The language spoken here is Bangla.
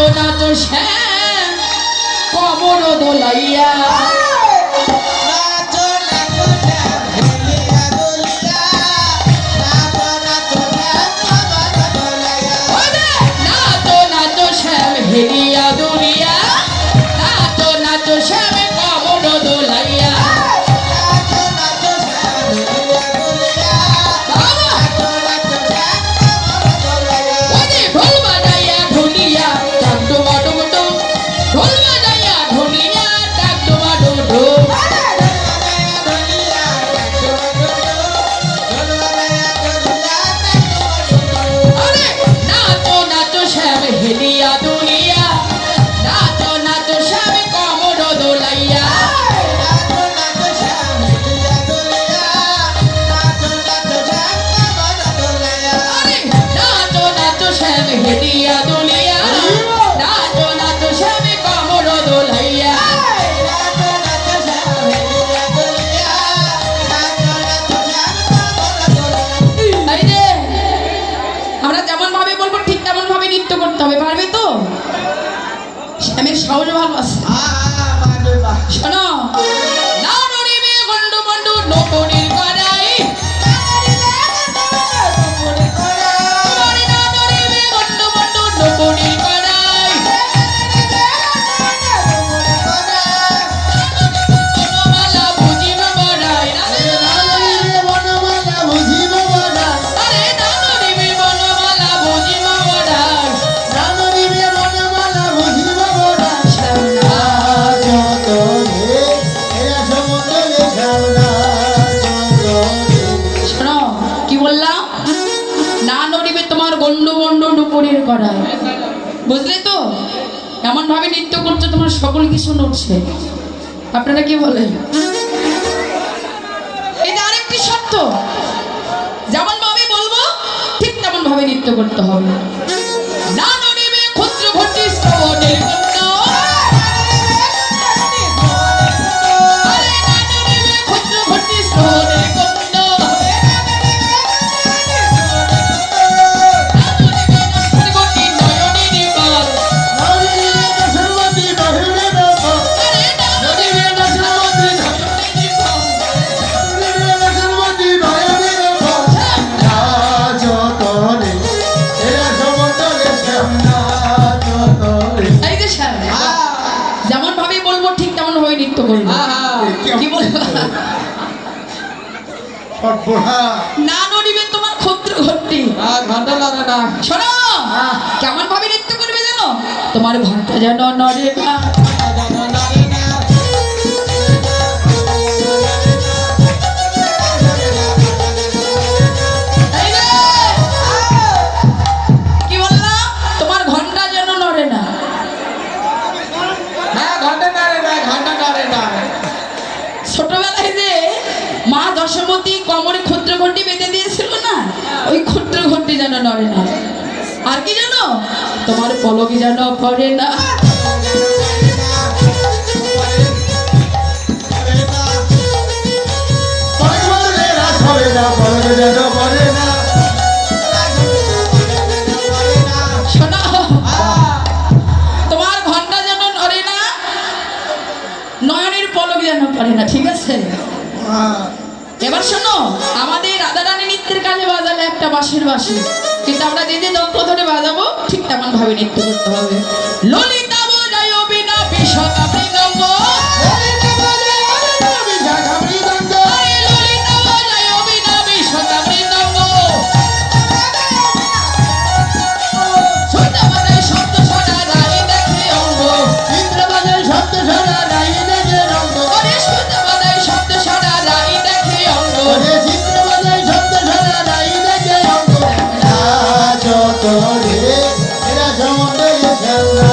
নাচো নাচো শ্যাম কমর দোলাইয়া হেলিয়া দুলিয়া নাচো নাচো শ্যাম কমর দোলাইয়া ঢোল বাজাইয়া ঢুলিয়া ডাক ডোমা ডুম ডুম ঢোল বাজাইয়া ঢুলিয়া ডাক ডোমা ডুম ডুম আরে নাচো নাচো শ্যাম হেলিয়া দুলিয়া নাচো নাচো শ্যাম কমর দোলাইয়া নাচো নাচো শ্যাম হেলিয়া দুলিয়া নাচো নাচো শ্যাম কমর দোলাইয়া এই রে আমরা যেমন ভাবে বলবো ঠিক তেমন ভাবে নৃত্য করতে হবে পারবে তো শ্যামের সাহস ভাব আছে শোনো না নড়িবে গন্ডু গন্ডু নকরির গড়াই না নড়িবে গন্ডু গন্ডু নকরির গড়াই বনমালা বুঝিব বড়াই আরে না নড়িবে বনমালা বুঝিব বড়াই শোনো কি বললাম না নড়িবে তোমার গন্ডু গন্ডু ডুপুরের করায় বুঝলে তো এমন ভাবে নৃত্য করছে তোমার সকল কিছু নড়ছে আপনারা কি বলেন এটা আরেকটি শর্ত যেমন ভাবে বলবো ঠিক তেমন ভাবে নৃত্য করতে হবে না নড়িবে ক্ষুদ্র ঘটি শ্রবণের গন্ধ আরে না নড়িবে ক্ষুদ্র ঘটি শ্রবণের গন্ধ ঘটি নয়নের বল আরে না নড়িবে নয়নের এই যে স্যার যেমন ভাবে বলবো ঠিক তেমন ভাবে নৃত্য করবো কি বলবো না নড়িবে তোমার ক্ষুদ্র ঘটি শোনো কেমন ভাবে নৃত্য করবে জানো তোমার ঘন্টা যেন নড়ে না এই যে, কি বললাম তোমার ঘন্টা যেন নড়ে না ছোটবেলায় যে মা দশমতী কোমরে ক্ষুদ্র ঘন্টি বেঁধে দিয়েছিল না ওই ক্ষুদ্র ঘন্টি যেন নড়ে না আর কি জানো তোমার পলকে যেন পড়ে না শোনো তোমার ঘন্টা যেন নড়ে না নয়নের পলক যেন পড়ে না ঠিক আছে এবার শোনো আমাদের রাধারানী নৃত্যের কাজে বাজালে একটা বাঁশির বাঁশি কিন্তু আমরা যে যে যন্ত্র ধরে বাজাবো ঠিক তেমন ভাবে নৃত্য করতে হবে ললিতা বজায় বিনা বিষতা